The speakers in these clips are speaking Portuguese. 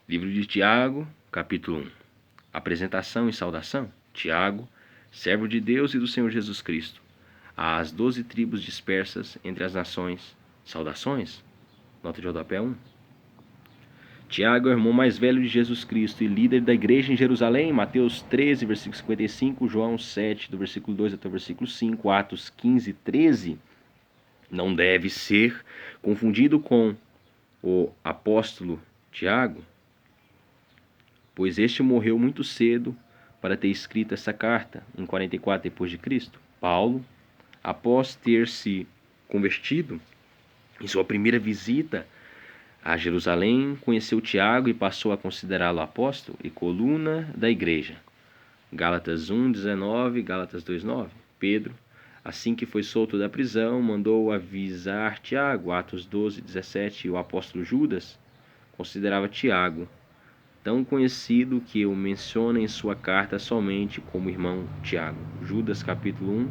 Livro de Tiago, capítulo 1. Apresentação e saudação. Tiago, servo de Deus e do Senhor Jesus Cristo. Às 12 tribos dispersas entre as nações. Saudações. Nota de rodapé 1. Tiago é o irmão mais velho de Jesus Cristo e líder da igreja em Jerusalém. Mateus 13, versículo 55, João 7, do versículo 2 até o versículo 5, Atos 15, 13. Não deve ser confundido com o apóstolo Tiago, pois este morreu muito cedo para ter escrito essa carta, em 44 depois de Cristo. Paulo, após ter se convertido, em sua primeira visita a Jerusalém, conheceu Tiago e passou a considerá-lo apóstolo e coluna da igreja. Gálatas 1:19, Gálatas 2:9. Pedro, assim que foi solto da prisão, mandou avisar Tiago. Atos 12:17. O apóstolo Judas considerava Tiago tão conhecido que o menciona em sua carta somente como irmão Tiago. Judas capítulo 1,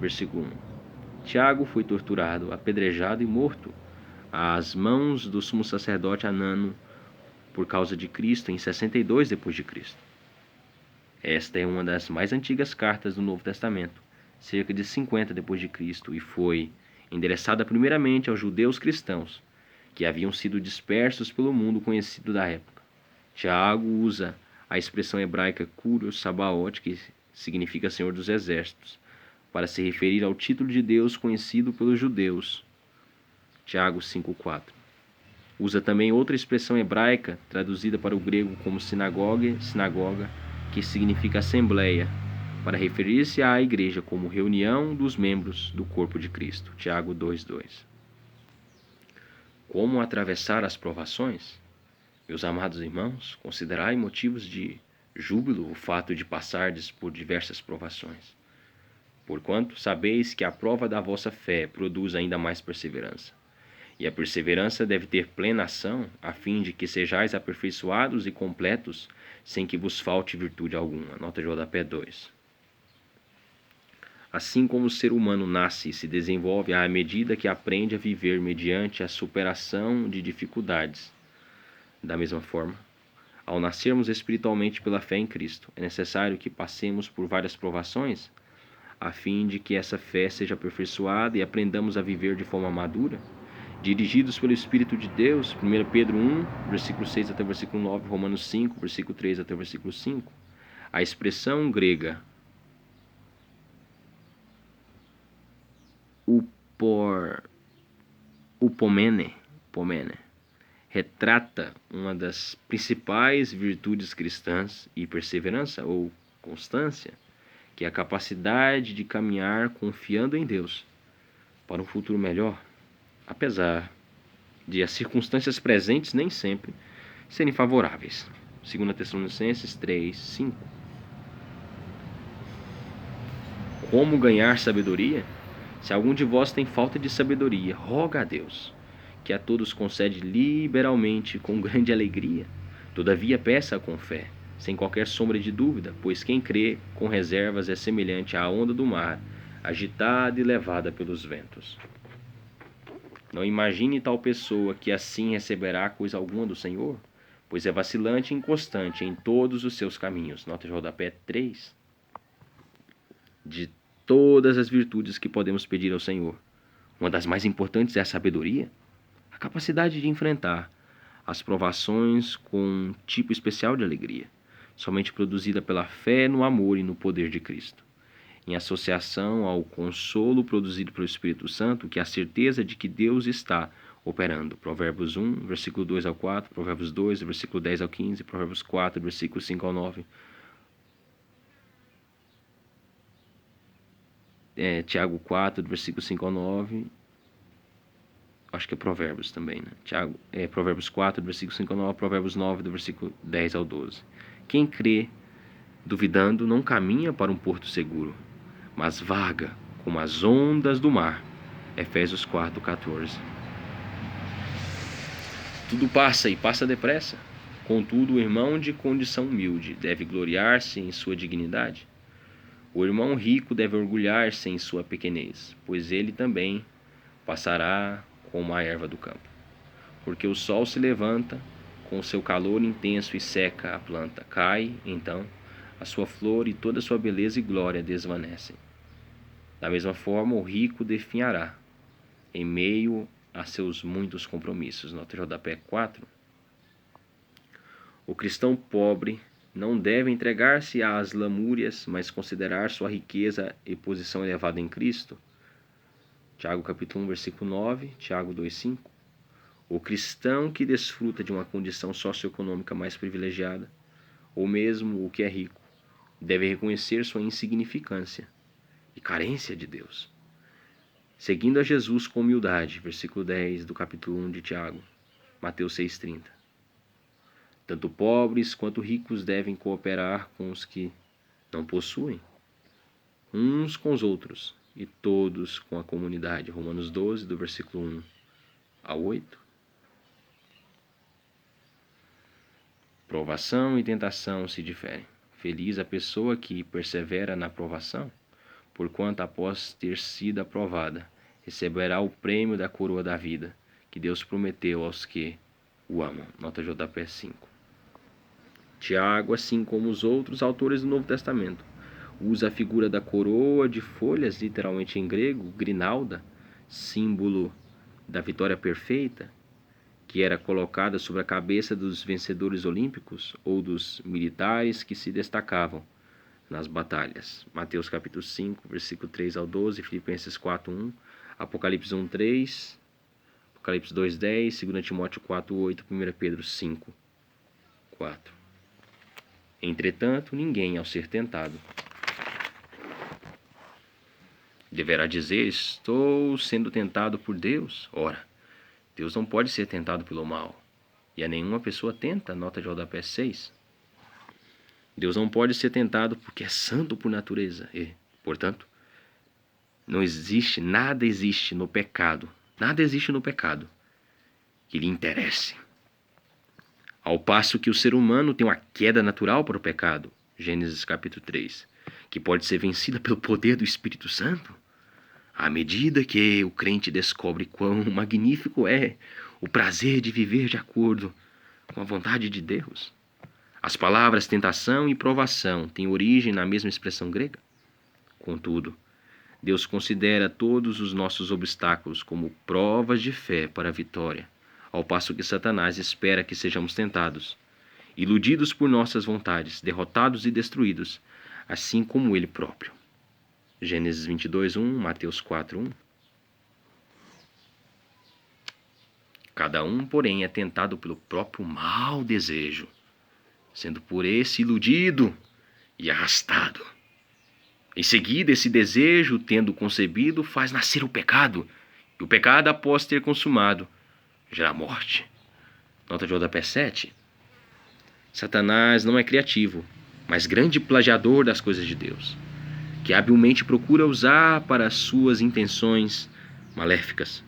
versículo 1. Tiago foi torturado, apedrejado e morto às mãos do sumo sacerdote Anano por causa de Cristo em 62 depois de Cristo. Esta é uma das mais antigas cartas do Novo Testamento, cerca de 50 depois de Cristo, e foi endereçada primeiramente aos judeus cristãos que haviam sido dispersos pelo mundo conhecido da época. Tiago usa a expressão hebraica Kurios Sabaoth, que significa Senhor dos Exércitos, para se referir ao título de Deus conhecido pelos judeus. Tiago 5:4. Usa também outra expressão hebraica, traduzida para o grego como sinagoga, que significa assembleia, para referir-se à igreja como reunião dos membros do corpo de Cristo. Tiago 2:2. Como atravessar as provações? Meus amados irmãos, considerai motivos de júbilo o fato de passardes por diversas provações, porquanto sabeis que a prova da vossa fé produz ainda mais perseverança. E a perseverança deve ter plena ação, a fim de que sejais aperfeiçoados e completos, sem que vos falte virtude alguma. Nota de rodapé 2. Assim como o ser humano nasce e se desenvolve à medida que aprende a viver mediante a superação de dificuldades, da mesma forma, ao nascermos espiritualmente pela fé em Cristo, é necessário que passemos por várias provações, a fim de que essa fé seja aperfeiçoada e aprendamos a viver de forma madura, dirigidos pelo Espírito de Deus. 1 Pedro 1, versículo 6 até o versículo 9, Romanos 5, versículo 3 até o versículo 5. A expressão grega upomene, retrata uma das principais virtudes cristãs e perseverança ou constância, que é a capacidade de caminhar confiando em Deus para um futuro melhor, apesar de as circunstâncias presentes nem sempre serem favoráveis. 2 Tessalonicenses 3:5. Como ganhar sabedoria? Se algum de vós tem falta de sabedoria, roga a Deus, que a todos concede liberalmente com grande alegria. Todavia peça com fé, sem qualquer sombra de dúvida, pois quem crê com reservas é semelhante à onda do mar, agitada e levada pelos ventos. Não imagine tal pessoa que assim receberá coisa alguma do Senhor, pois é vacilante e inconstante em todos os seus caminhos. Nota de rodapé 3. De todas as virtudes que podemos pedir ao Senhor, uma das mais importantes é a sabedoria, a capacidade de enfrentar as provações com um tipo especial de alegria, somente produzida pela fé no amor e no poder de Cristo, em associação ao consolo produzido pelo Espírito Santo, que é a certeza de que Deus está operando. Provérbios 1, versículo 2 ao 4, Provérbios 2, versículo 10 ao 15, Provérbios 4, versículo 5 ao 9, Tiago 4, versículo 5 ao 9, acho que é Provérbios também, né? Provérbios 4, versículo 5 ao 9, Provérbios 9, do versículo 10 ao 12. Quem crê, duvidando, não caminha para um porto seguro, mas vaga como as ondas do mar. Efésios 4, 14. Tudo passa e passa depressa. Contudo, o irmão de condição humilde deve gloriar-se em sua dignidade. O irmão rico deve orgulhar-se em sua pequenez, pois ele também passará como a erva do campo. Porque o sol se levanta com o seu calor intenso e seca a planta. Cai, então, a sua flor e toda a sua beleza e glória desvanecem. Da mesma forma, o rico definhará em meio a seus muitos compromissos. Nota J.P. 4. O cristão pobre não deve entregar-se às lamúrias, mas considerar sua riqueza e posição elevada em Cristo. Tiago capítulo 1, versículo 9, Tiago 2,5. O cristão que desfruta de uma condição socioeconômica mais privilegiada, ou mesmo o que é rico, deve reconhecer sua insignificância e carência de Deus, seguindo a Jesus com humildade. Versículo 10 do capítulo 1 de Tiago, Mateus 6,30. Tanto pobres quanto ricos devem cooperar com os que não possuem, uns com os outros e todos com a comunidade. Romanos 12, do versículo 1 a 8. Provação e tentação se diferem. Feliz a pessoa que persevera na provação, porquanto após ter sido aprovada, receberá o prêmio da coroa da vida, que Deus prometeu aos que o amam. Nota J.P. 5. Tiago, assim como os outros autores do Novo Testamento, usa a figura da coroa de folhas, literalmente em grego, grinalda, símbolo da vitória perfeita, que era colocada sobre a cabeça dos vencedores olímpicos ou dos militares que se destacavam nas batalhas. Mateus capítulo 5, versículo 3 ao 12, Filipenses 4, 1, Apocalipse 1, 3, Apocalipse 2, 10, 2 Timóteo 4, 8, 1 Pedro 5, 4. Entretanto, ninguém, ao ser tentado, deverá dizer: estou sendo tentado por Deus. Ora, Deus não pode ser tentado pelo mal, e a nenhuma pessoa tenta. Nota de J.P. 6. Deus não pode ser tentado porque é santo por natureza e, portanto, nada existe no pecado que lhe interesse. Ao passo que o ser humano tem uma queda natural para o pecado, Gênesis capítulo 3, que pode ser vencida pelo poder do Espírito Santo, à medida que o crente descobre quão magnífico é o prazer de viver de acordo com a vontade de Deus. As palavras tentação e provação têm origem na mesma expressão grega. Contudo, Deus considera todos os nossos obstáculos como provas de fé para a vitória, ao passo que Satanás espera que sejamos tentados, iludidos por nossas vontades, derrotados e destruídos, assim como ele próprio. Gênesis 22, 1, Mateus 4, 1. Cada um, porém, é tentado pelo próprio mau desejo, sendo por esse iludido e arrastado. Em seguida, esse desejo, tendo concebido, faz nascer o pecado, e o pecado, após ter consumado, gera morte. Nota de J.P. 7. Satanás não é criativo, mas grande plagiador das coisas de Deus, que habilmente procura usar para suas intenções maléficas.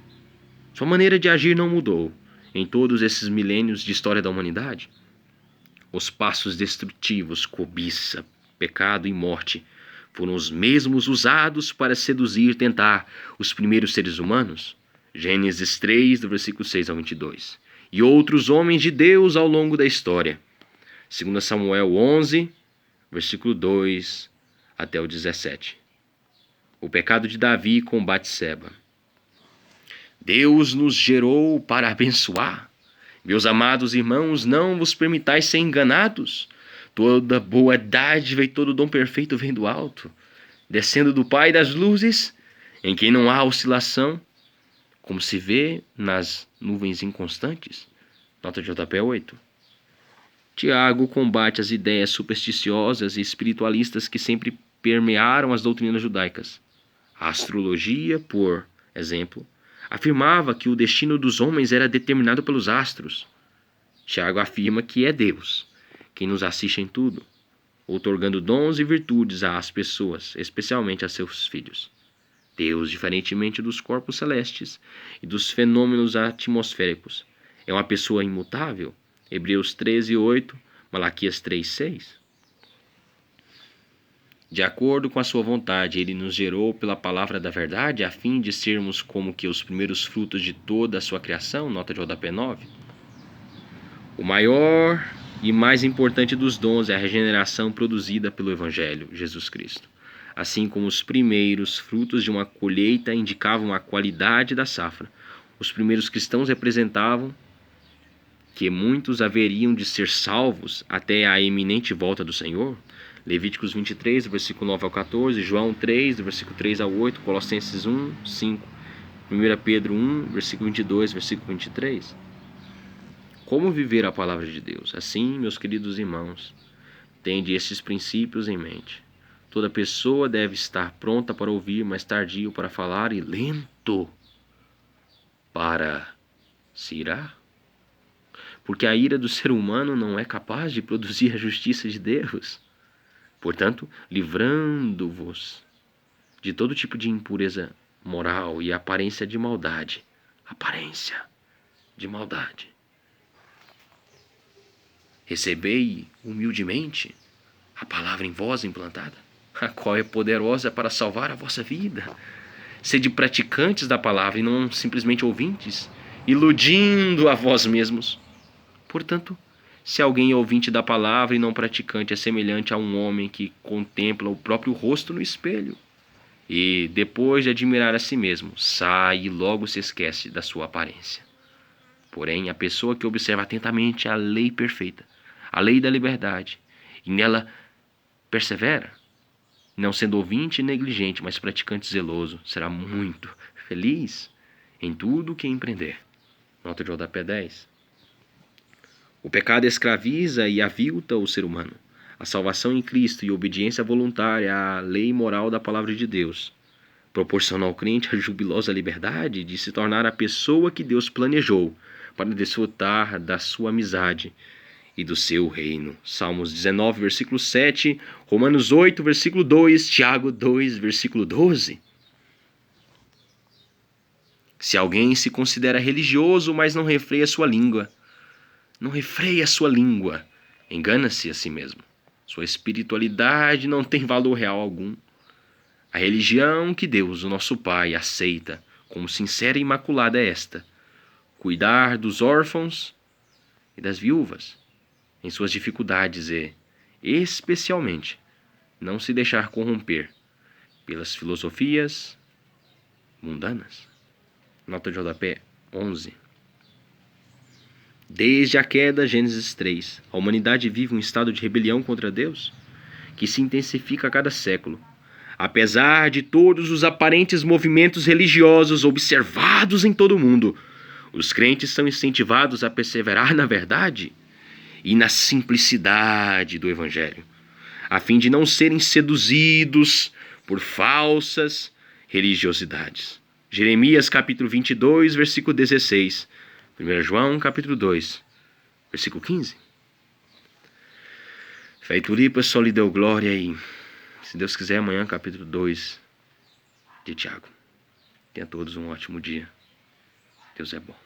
Sua maneira de agir não mudou em todos esses milênios de história da humanidade. Os passos destrutivos, cobiça, pecado e morte foram os mesmos usados para seduzir e tentar os primeiros seres humanos. Gênesis 3, do versículo 6 ao 22. E outros homens de Deus ao longo da história. 2 Samuel 11, versículo 2 até o 17. O pecado de Davi com Batseba. Deus nos gerou para abençoar. Meus amados irmãos, não vos permitais ser enganados. Toda boa dádiva e todo dom perfeito vem do alto, descendo do Pai das luzes, em quem não há oscilação, como se vê nas nuvens inconstantes. Nota de J.P. 8. Tiago combate as ideias supersticiosas e espiritualistas que sempre permearam as doutrinas judaicas. A astrologia, por exemplo, afirmava que o destino dos homens era determinado pelos astros. Tiago afirma que é Deus quem nos assiste em tudo, outorgando dons e virtudes às pessoas, especialmente a seus filhos. Deus, diferentemente dos corpos celestes e dos fenômenos atmosféricos, é uma pessoa imutável. Hebreus 13, 8, Malaquias 3, 6. De acordo com a sua vontade, ele nos gerou pela palavra da verdade, a fim de sermos como que os primeiros frutos de toda a sua criação. Nota de J.P. 9. O maior e mais importante dos dons é a regeneração produzida pelo Evangelho, Jesus Cristo. Assim como os primeiros frutos de uma colheita indicavam a qualidade da safra, os primeiros cristãos representavam que muitos haveriam de ser salvos até a iminente volta do Senhor. Levíticos 23, do versículo 9 ao 14, João 3, do versículo 3 ao 8, Colossenses 1, 5, 1 Pedro 1, versículo 22, versículo 23. Como viver a palavra de Deus? Assim, meus queridos irmãos, tende esses princípios em mente. Toda pessoa deve estar pronta para ouvir, mas tardio para falar e lento para se irar. Porque a ira do ser humano não é capaz de produzir a justiça de Deus. Portanto, livrando-vos de todo tipo de impureza moral e aparência de maldade. Aparência de maldade. Recebei humildemente a palavra em vós implantada, a qual é poderosa para salvar a vossa vida. Sede praticantes da palavra e não simplesmente ouvintes, iludindo a vós mesmos. Portanto, se alguém é ouvinte da palavra e não praticante, é semelhante a um homem que contempla o próprio rosto no espelho e, depois de admirar a si mesmo, sai e logo se esquece da sua aparência. Porém, a pessoa que observa atentamente a lei perfeita, a lei da liberdade, e nela persevera, não sendo ouvinte negligente, mas praticante zeloso, será muito feliz em tudo o que empreender. Nota de rodapé 10. O pecado escraviza e avilta o ser humano. A salvação em Cristo e obediência voluntária à lei moral da palavra de Deus proporciona ao crente a jubilosa liberdade de se tornar a pessoa que Deus planejou para desfrutar da sua amizade e do seu reino. Salmos 19, versículo 7, Romanos 8, versículo 2, Tiago 2, versículo 12. Se alguém se considera religioso, mas não refreia sua língua, engana-se a si mesmo. Sua espiritualidade não tem valor real algum. A religião que Deus, o nosso Pai, aceita como sincera e imaculada é esta: cuidar dos órfãos e das viúvas em suas dificuldades e, especialmente, não se deixar corromper pelas filosofias mundanas. Nota de rodapé 11. Desde a queda, Gênesis 3, a humanidade vive um estado de rebelião contra Deus, que se intensifica a cada século. Apesar de todos os aparentes movimentos religiosos observados em todo o mundo, os crentes são incentivados a perseverar na verdade e na simplicidade do Evangelho, a fim de não serem seduzidos por falsas religiosidades. Jeremias capítulo 22, versículo 16. 1 João capítulo 2, versículo 15. Fé e tudo, só lhe deu glória e, se Deus quiser, amanhã capítulo 2 de Tiago. Tenha todos um ótimo dia. Deus é bom.